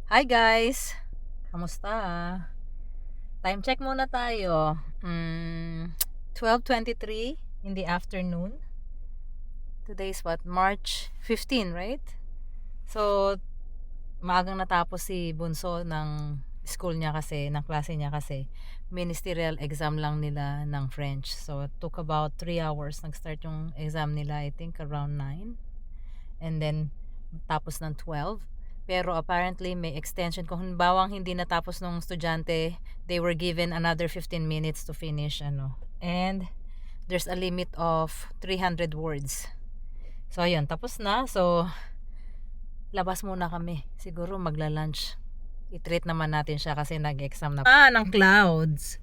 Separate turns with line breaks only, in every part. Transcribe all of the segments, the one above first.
Hi guys! Kamusta? Time check muna tayo. 12:23 in the afternoon. Today is what? March 15, right? So, maagang natapos si Bunso ng school niya kasi, ng klase niya kasi ministerial exam lang nila ng French. So, it took about 3 hours. Nag-start yung exam nila, I think around 9. And then tapos ng 12. Pero apparently may extension. Kung halimbawa hindi natapos nung estudyante, they were given another 15 minutes to finish and there's a limit of 300 words. So ayun, tapos na. So labas muna kami, siguro magla-lunch. I-treat naman natin siya kasi nag-exam na ng clouds,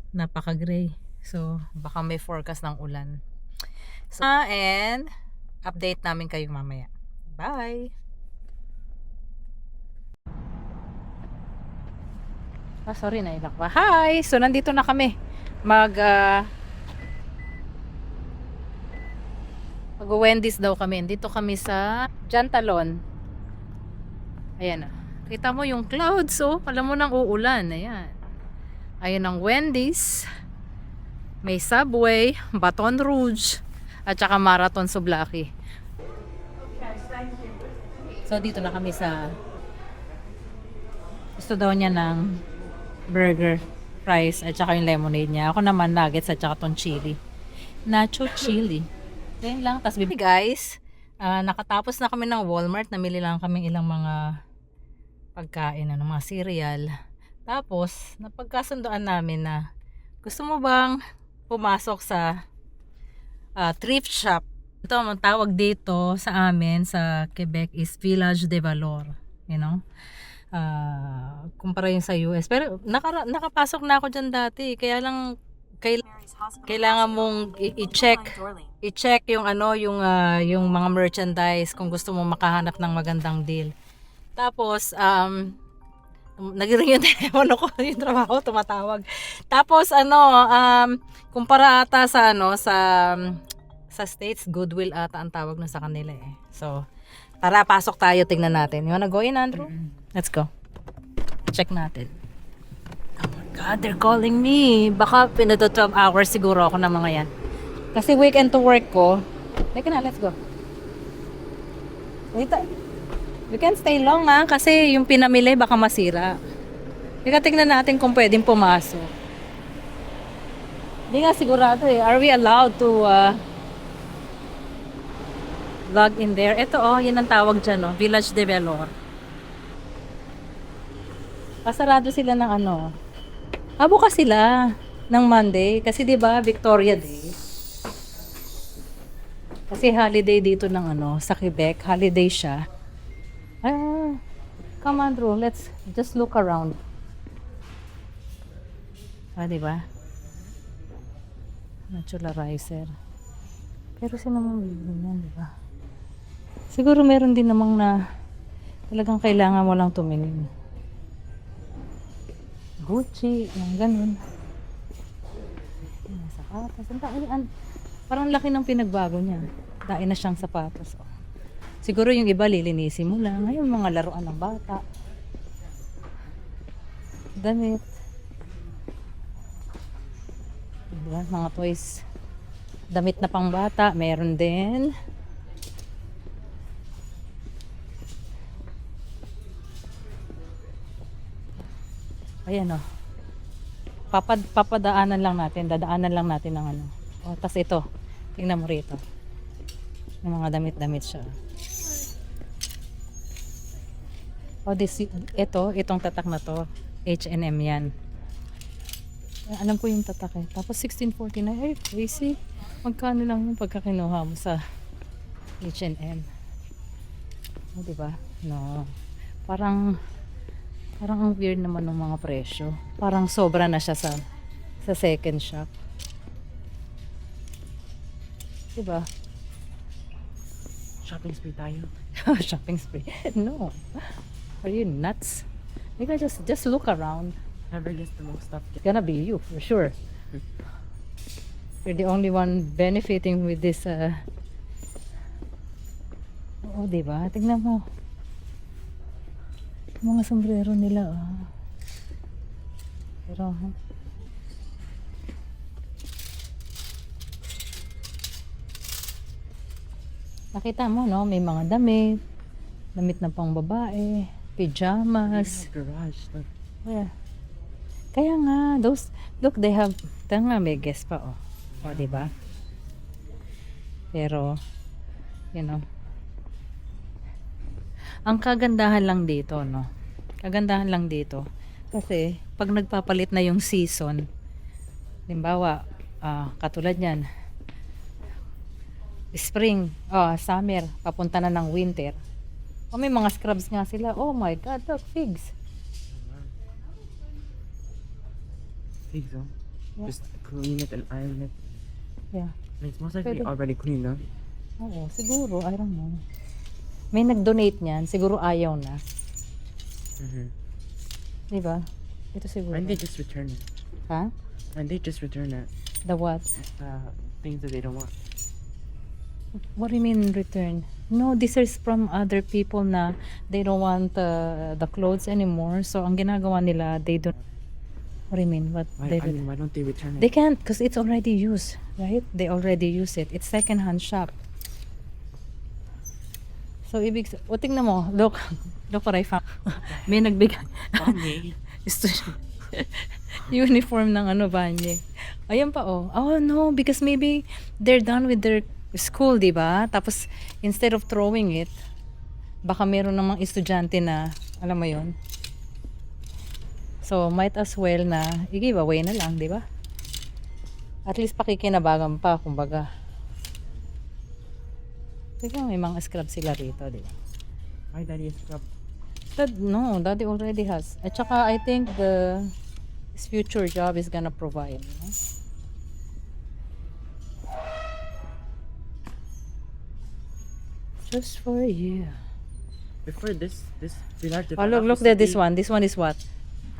napaka-gray. So baka may forecast ng ulan. So, and update namin kayo mamaya. Bye! Sorry, nailak pa. Hi! So, nandito na kami. Mag-Wendy's daw kami. Dito kami sa Jantalon. Ayan. Kita mo yung clouds, oh. Alam mo nang uulan. Ayan. Ayan ang Wendy's. May Subway, Baton Rouge, at saka Marathon Sublaki. So, dito na kami sa gusto daw niya ng burger, fries, at saka yung lemonade niya. Ako naman nuggets at saka tong chili. Nacho chili. Then lang. Tapos guys, nakatapos na kami ng Walmart. Namili lang kami ilang mga pagkain, mga cereal. Tapos, napagkasundoan namin na gusto mo bang pumasok sa thrift shop? Ito, ang tawag dito sa amin sa Quebec is Village de Valor. You know? Kumpara yung sa US. Pero nakapasok na ako dyan dati. Kaya lang kailangan mong i-check yung yung mga merchandise kung gusto mo makahanap ng magandang deal. Tapos nag-ring yung telepono ko, yung trabaho tumatawag. Tapos kumpara ata sa sa States, Goodwill ata ang tawag na sa kanila eh. So tara, pasok tayo, tingnan natin. You wanna go in, Andrew? Let's go. Check natin. Oh my God, they're calling me. Baka pinado 12 hours siguro ako ng mga yan. Kasi weekend to work ko. Teka na, let's go. Wait, we can stay long kasi yung pinamili baka masira. Teka, tingnan natin kung pwedeng pumasok. Hindi nga sigurado eh. Are we allowed to log in there? Ito yun ang tawag dyan, Village de Valor. Pasarado sila ng bukas sila ng Monday kasi 'di ba Victoria Day. Kasi holiday dito ng sa Quebec, holiday siya. Come on, Drew, let's just look around. 'Di ba? Naturalizer. Pero sino naman bibili yan, 'di ba? Siguro meron din namang na talagang kailangan mo lang tumingin. Gucci, yung ganun. Sapatos. Parang laki ng pinagbago niya. Dahil na siyang sapatos. Siguro yung iba lilinisin mo lang. Ngayon mga laruan ng bata. Damit. Diba? Mga toys. Damit na pang bata. Meron din. Ayan papadaanan lang natin, dadaanan lang natin ng tas ito, tingnan mo rito yung mga damit siya. Itong tatak na to H&M yan. Alam ko yung tatak eh. Tapos 1649, ay crazy, magkano lang yung pagkakinuha mo sa H&M, diba? No, parang ang weird naman ng mga presyo. Parang sobra na siya sa second shop. Diba?
Shopping spree tayo.
Shopping spree? No. Are you nuts? You can just look around.
Never gets the most stuff.
It's gonna be you, for sure. You're the only one benefiting with this. Diba? Tignan mo. Mga sombrero nila, ah. Pero, nakita mo, no? May mga damit. Damit na pang babae. Pajamas.
Garage. Look.
Yeah. Kaya nga, those, look, they have, ito nga, may guest pa, oh. O, diba? Pero, you know, ang kagandahan lang dito, no? Kagandahan lang dito. Kasi, pag nagpapalit na yung season, limbawa, katulad yan, spring, summer, papunta na ng winter. O, may mga scrubs nga sila. Oh my God, look, figs.
Think so.
Yeah.
Just clean it and iron it.
Yeah.
It's most likely
Pwede.
already cleaned up.
Oo, siguro, I don't know. May nag-donate niyan, siguro ayaw na.
Mm-hmm.
Di ba? Ito siguro.
And they just return it.
Ha?
And they just return it.
The what?
Things that they don't want.
What do you mean return? No, this is from other people na they don't want the clothes anymore. So, ang ginagawa nila, they don't. What do you mean? What
Why,
they
I mean, why don't they return it?
They can't because it's already used, right? They already use it. It's second-hand shop. So, o tingnan mo, look what I found. May nagbigay.
Mommy.
Student. Uniform ng Banye. Ayan pa, oh. Oh, no, because maybe they're done with their school, di ba? Tapos, instead of throwing it, baka meron namang estudyante na, alam mo yon. So, might as well na i-giveaway na lang, di ba? At least pakikinabangan pa, kumbaga. Tignan, may mga scrub sila rito, di ba?
Why daddy is scrub?
No, Daddy already has. At saka, I think his future job is gonna provide, you know? Just for you.
Before this village.
Oh, look at this one. This one is what?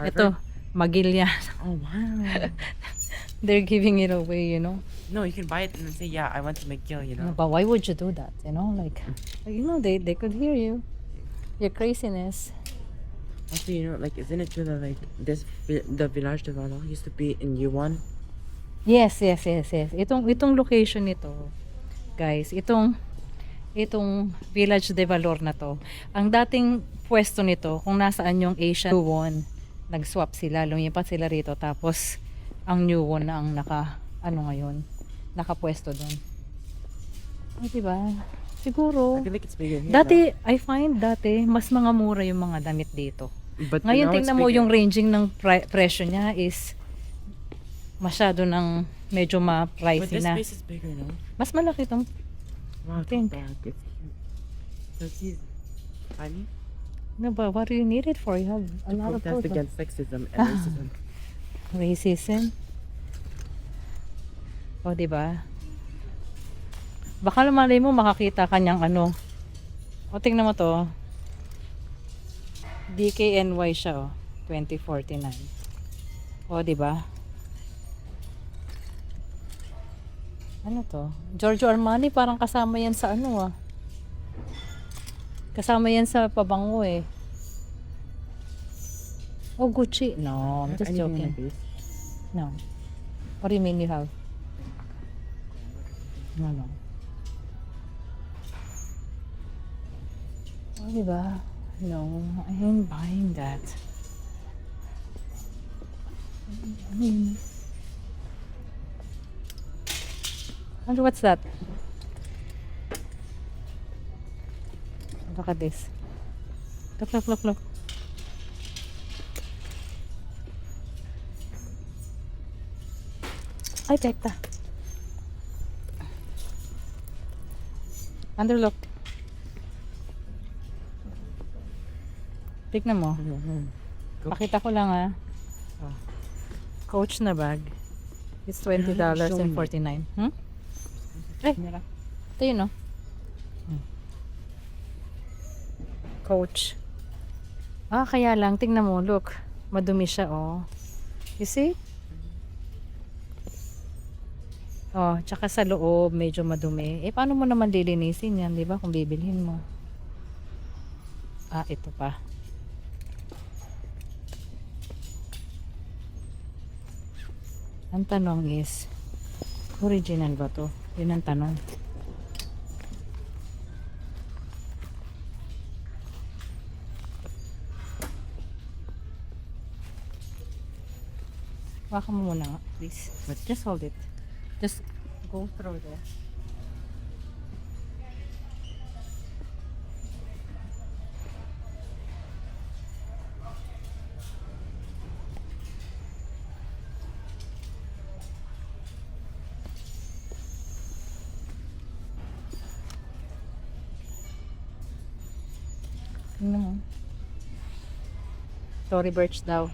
Ito, Magilya.
Oh wow.
They're giving it away, you know?
No, you can buy it and then say, yeah, I went to McGill, you know.
But why would you do that? You know, like you know, they could hear you. Your craziness.
Also, you know, like, isn't it true that like the village de Valor used to be in U1?
Yes. Itong location nito, guys, itong Village de Valor na to. Ang dating pwesto nito, kung nasaan yung Asian New One, nag-swap sila, lumipat sila rito, tapos ang New One na ang nakapwesto doon. Ay, diba? Siguro.
I feel like it's bigger here.
Dati, I find mas mga mura yung mga damit dito.
But
Ngayon,
now it's
tingnan mo
bigger.
yung ranging ng presyo niya is masyado ng medyo
But
ma-pricey
this
na.
space is bigger, no?
Mas malaki itong
Wow,
Pink.
it's big. It's cute. So he's funny.
no, but what do you need it for? You have a lot of
Protest
clothes.
against sexism and
Ah.
racism.
Racism. O, diba? Baka malay mo makakita kanyang O, tingnan mo to. DKNY siya, 2049. O, diba? Ano to? Giorgio Armani, parang kasama yan sa Kasama yan sa pabango eh. Oh, Gucci. No, I'm just
Anything on
joking.
my face?
No. What do you mean you have? No. Oh, diba? No, I ain't buying that. I mean, what's that? Look at this. Look. Ay, pekta. Underlook. Tignan mo.
Go.
Pakita ko lang Coach na bag. It's $20.49. Ay, ito yun Coach. Kaya lang, tingnan mo, look. Madumi siya, You see? Tsaka sa loob, medyo madumi. Paano mo naman lilinisin yan, di ba? Kung bibilhin mo. Ito pa. Ang tanong is, original ba to? Yun ang tanong. Baka mo muna nga, please. But just hold it. Just go through there. Tingnan mo. Tory Burch daw.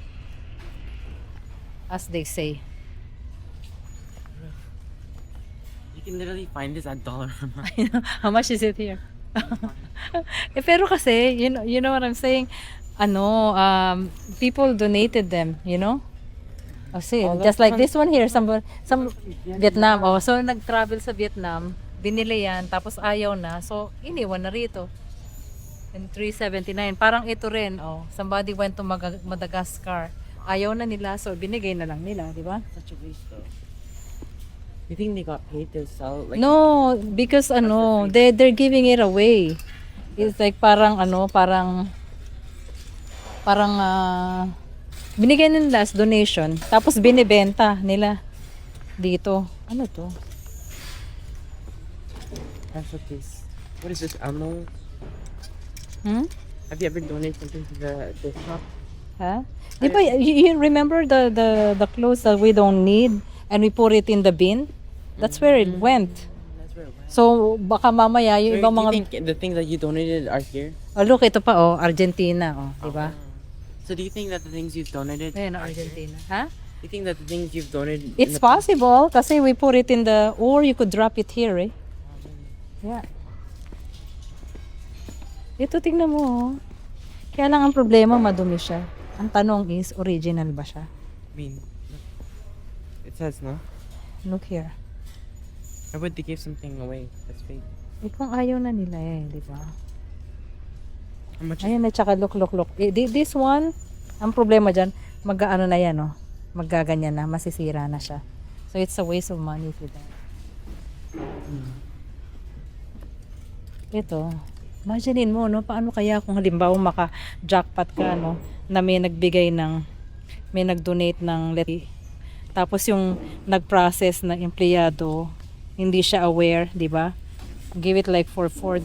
As they say.
You can literally find this at Dollar Mart.
How much is it here? Pero kasi, you know what I'm saying? People donated them, you know? Oh, see,
Oh,
just
that's
like this one here, some Vietnam. Oh, so nag-travel sa Vietnam, binili yan, tapos ayaw na, so iniwan na rito. And 379, parang ito rin, oh, somebody went to Madagascar. Ayaw na nila, so binigay na lang nila, di ba?
Such a waste though. You think they got paid to sell? Like,
No, because they're giving it away. It's like parang binigay nila as donation, tapos binibenta nila dito. Ano to?
That's what this. What is this? Ammo?
Hmm?
Have you ever donated something to the shop?
Ha? Di ba, you remember the clothes that we don't need and we put it in the bin? That's where it went.
That's where it went.
So, baka mamaya yung ibang
Do you
mga...
think the things that you donated are here?
Oh, look, ito pa, oh, Argentina, oh, di ba?
So do you think that the things you've donated?
Ayan,
are here?
Argentina. Ha?
Do you think that the things you've donated?
It's possible kasi we put it in the, or you could drop it here, eh. Yeah. Ito, tingnan mo, oh. Kaya lang ang problema, madumi siya. Ang tanong is, original ba siya?
I mean, it says no.
Look here.
Why would they give something away that's fake?
Eh, kung ayaw na nila eh, di ba?
How much?
Ayan na, tsaka look. Eh, this one, ang problema dyan, mag-ano na yan, oh. Maggaganyan na, masisira na siya. So, it's a waste of money for them. Ito, imagine mo, no? Paano kaya kung halimbawa maka-jackpot ka, no? Na may nag-donate ng tapos yung nag-process na empleyado, hindi siya aware, di ba? Give it like for $4.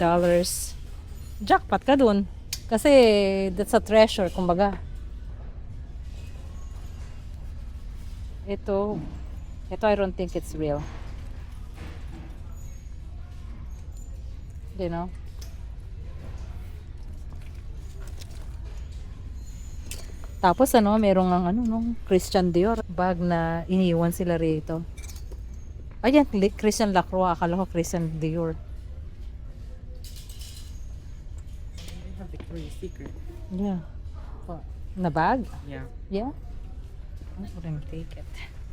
Jackpot ka dun. Kasi that's a treasure, kumbaga. Ito I don't think it's real. You know? Tapos merong ang Christian Dior bag na iniwan sila rito. Ayan, Christian Lacroix, akala ko Christian Dior.
They have Victoria's Secret.
Yeah. Na bag?
Yeah.
Yeah. I wouldn't take it.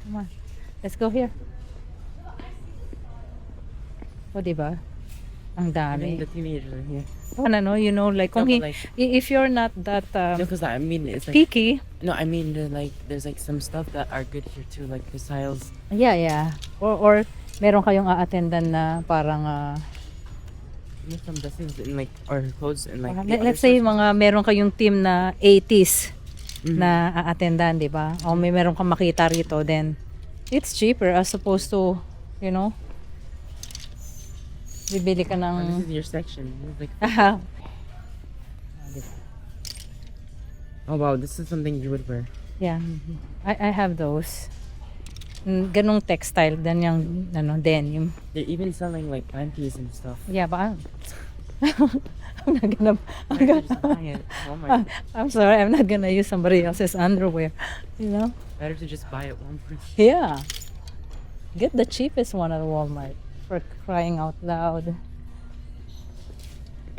Come on. Let's go here. O, diba? Ang
I
dami.
think the teenagers are here.
You know, like, kung
No, but like,
if you're not that
no, because I mean, it's like
picky,
no, I mean, there's like some stuff that are good here too, like the styles.
yeah. Or meron kayong a-attendan na parang
There's some dresses in like or clothes in like.
let's say meron kayong team na 80s
Mhm.
na a-attendan, di ba? O meron kang makita rito, then it's cheaper as opposed to, you know, bibili ka
Oh,
ng
this is your section. It's like, oh wow, this is something you would wear.
yeah. I have those. Ganong textile, dan yung denim.
They're even selling like panties and stuff.
Yeah, but I'm not gonna
Why don't you just buy it? Oh my!
I'm sorry, I'm not gonna use somebody else's underwear, you know?
Better to just buy it one price.
Yeah. Get the cheapest one at Walmart, for crying out loud.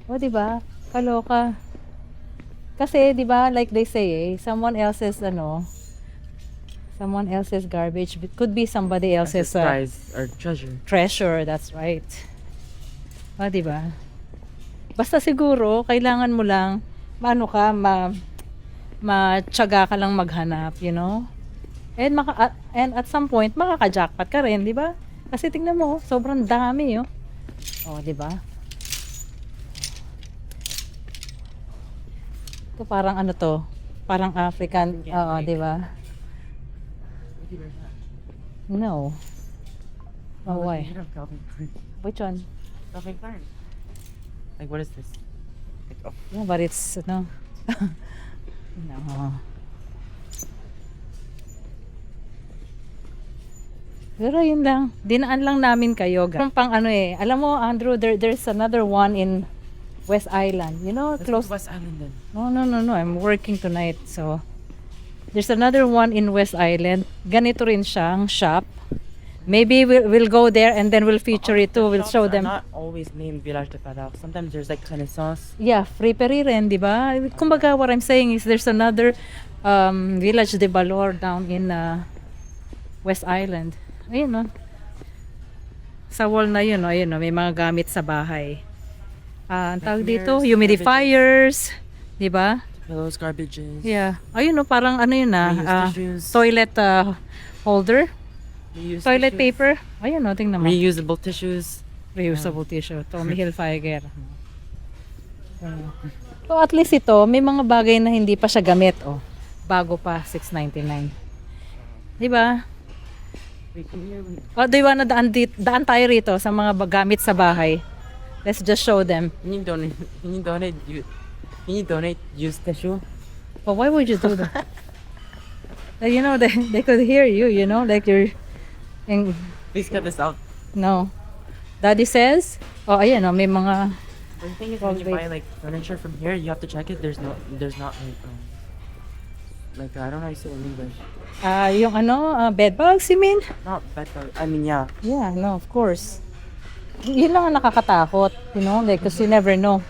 O, diba? Kaloka. Kasi, diba, like they say, someone else's garbage could be somebody else's
prize or treasure.
treasure. That's right. O, diba? Basta siguro, kailangan mo lang, matyaga ka lang maghanap, you know? And at some point, makaka-jackpot ka rin, di ba? Kasi tingnan mo, sobrang dami, oh. Oh, di ba? Ito parang ano to? Parang African, oo, di ba? No. Oh, why? Which one?
Calvin Klein. Like, what is this? Like, oh,
Yeah, but it's, no. No. Pero yun lang. Dinaan lang namin kayo. Yung pang ano eh. Alam mo, Andrew, there's another one in West Island. You know,
let's go
close.
to West Island then.
No. I'm working tonight. So, there's another one in West Island. Ganito rin siyang shop. Maybe we'll go there and then we'll feature it too. We'll show them.
Not always named Village de Fadac. Sometimes there's like Renaissance.
Yeah, free-peri rin, di ba? Kumbaga, what I'm saying is there's another Village de Valor down in West Island. Ayun, no? Sa wall na yun, no? Ayun, no? May mga gamit sa bahay. Ang tawag dito,
mirrors,
humidifiers, di ba?
Pillows, garbages.
Yeah. Ayun, no? Parang ano yun,
Reused tissues.
toilet holder.
Reused
Toilet
tissues.
paper. Ayun, no? Tingnan mo.
Reusable tissues.
Reusable tissue. Tommy Hilfiger. So at least ito, may mga bagay na hindi pa siya gamit. Oh, bago pa, $6.99. Di ba?
Wait, can you
O, di ba na daan tayo rito sa mga gamit sa bahay. Let's just show them.
Can you donate used tissue?
But why would you do that? Like, you know, they could hear you, you know, like you're in,
Please cut this out.
no. Daddy says, oh, ayan, oh, may mga,
The thing is, when you
Wait.
buy like furniture from here, you have to check it. There's not like I don't know how you say it in English.
yung ano, bed bugs, you mean?
Not bed bug. I mean, yeah.
Yeah, no, of course. Yun lang ang nakakatakot, you know, like, because you never know.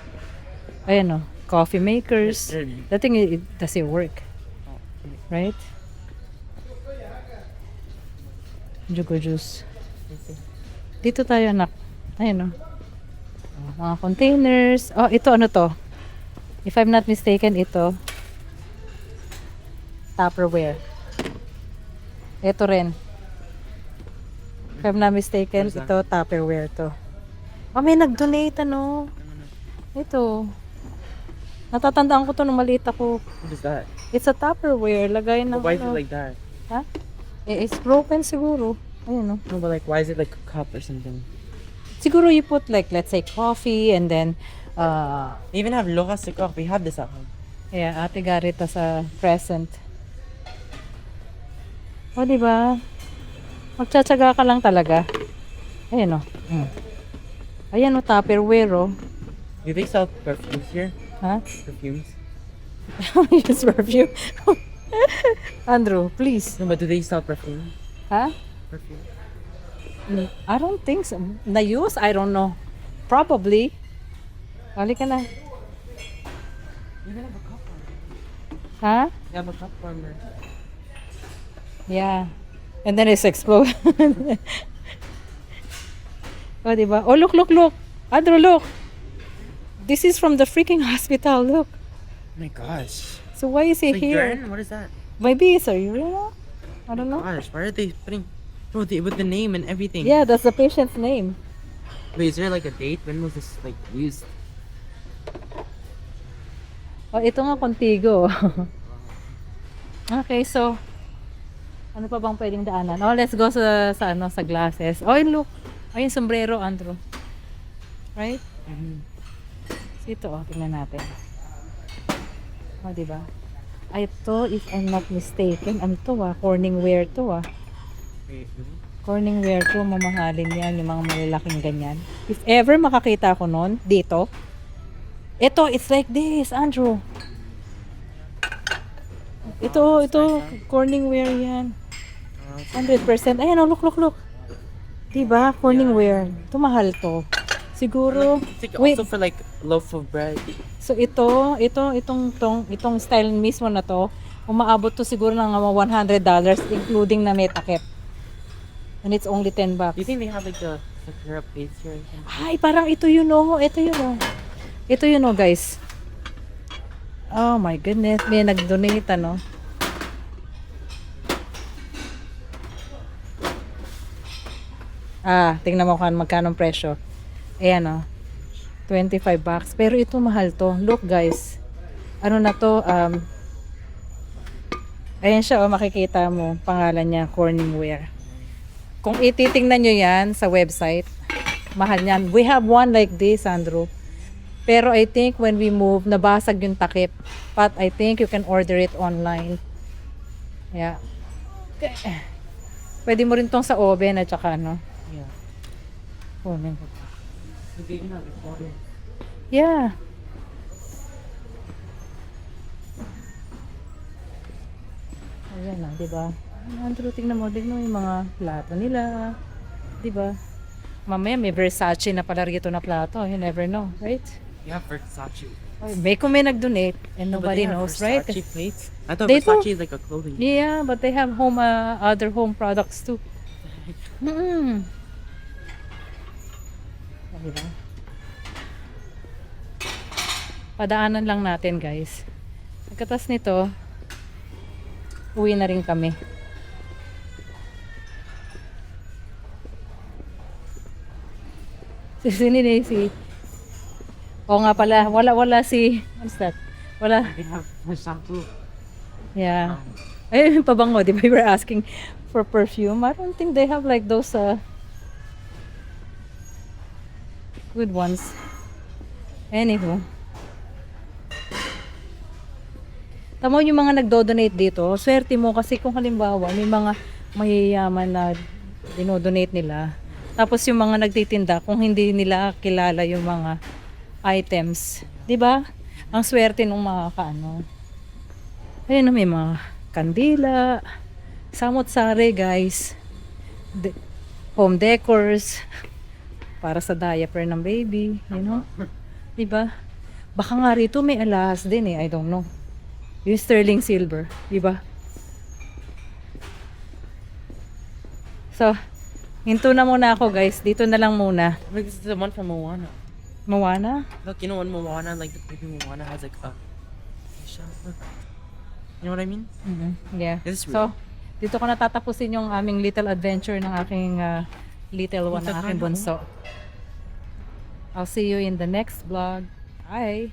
Ayan, oh, coffee makers. The thing is, does it work? Right? Jugo juice. Dito tayo, anak. Ayan, oh. Oh, mga containers. Oh, ito ano to? If I'm not mistaken, ito. Tupperware. Ito rin. If I'm not mistaken,
What is that?
ito Tupperware to. Oh, may nag-donate ano. Ito. Natatandaan ko to nung maliit ako.
What is that?
It's a Tupperware. Lagay ng
Why is it
ano.
like that?
Ha? It's broken siguro. Ayun, no?
No, but like, why is it like a cup or something?
Siguro you put like, let's say, coffee and then,
They even have Loras de Coq. We have this at home.
yeah, Ate Garita sa present. O, diba? Magtsatsaga ka lang talaga. Ayan, o. Ayan, o, Tupperware, o.
Do they sell perfumes here?
Ha?
Perfumes?
Use perfume. Andrew, please.
No, but do they sell perfume?
Ha?
Perfume.
I don't think so. Na-use? I don't know. Probably. Halika na.
You even have a cup warmer.
Ha?
You have a cup warmer.
Yeah. And then it's explode. Oh, diba? Oh, look. Andrew, look. This is from the freaking hospital. Look.
Oh my gosh.
So why is he
It's like
here?
urine? What is that?
Maybe it's a urinal? I don't know.
Gosh, why are they putting... Bro, with the name and everything.
Yeah, that's the patient's name.
Wait, is there like a date? When was this like used?
Oh, ito nga Contigo. Okay, so ano pa bang pwedeng daanan? Oh, let's go sa glasses. Oh, look. Oh, yung sombrero, Andrew. Right? So, ito, oh, tingnan natin. Oh, diba? Ay, ito, if I'm not mistaken, ano to Corningware to
Wait, really?
Corningware to, mamahalin yan, yung mga malalaking ganyan. If ever makakita ko nun, dito, ito, it's like this, Andrew. Ito, Corningware yan. 100%. Ayan, oh, look. Diba? Corningware. Ito, mahal to. Siguro,
It's like
wait.
also for like loaf of bread.
So itong style mismo na to, umaabot to siguro ng mga $100 including na may takip. And it's only $10.
Do you think they have like the Sakura plates here? Or something?
Ay, parang ito yun oh. Ito yun oh, guys. Oh my goodness, may nag-donate ano. Tingnan mo kung magkano ang presyo. Ayan oh. $25. Pero ito mahal to. Look guys. Ano na to? Ayan siya oh, makikita mo. Pangalan niya, Corningware. Kung ititingnan nyo yan sa website, mahal yan. We have one like this, Andrew. Pero I think when we move, nabasag yung takip. But I think you can order it online. Yeah. Pwede mo rin tong sa oven at saka ano.
Yeah.
Kunin ko.
Hindi na recording.
Yeah. Ayan na, di ba? Andrew, tingnan mo yung mga plato nila. Di ba? Mamaya may Versace na pala rito na plato. You never know, right?
Yeah, Versace.
May kung may nag-donate and
No, but
nobody
they have
knows, right?
Versace plates. I thought
They do.
Versace is like a clothing.
Yeah, but they have home other home products too. Mm-mm. Diba? Padaanan lang natin, guys. Pagkatas nito, uwi na rin kami. Si Oo nga pala, wala si what's that? Wala.
They have shampoo.
Yeah. Ay, pabango, di ba? We were asking for perfume. I don't think they have like those good ones. Anywho. Tama yung mga nagdo-donate dito. Swerte mo kasi kung halimbawa may mga mayayaman na dinodonate nila. Tapos yung mga nagtitinda kung hindi nila kilala yung mga items. 'Di ba? Ang swerte nung makakaano. Ayun, may mga kandila, samot-sari guys, home decors, para sa diaper ng baby, you know? Diba? Baka nga rito may alahas din eh, I don't know. Yung sterling silver, diba? So, hinto na muna ako guys, dito na lang muna.
Like this is the one from Moana.
Moana?
Look, you know when Moana, like the baby Moana has like a shampoo. You know what I mean?
Yeah.
This is
So, dito ko natatapusin yung aming little adventure ng aking little one, ng aking bunso. I'll see you in the next vlog. Bye!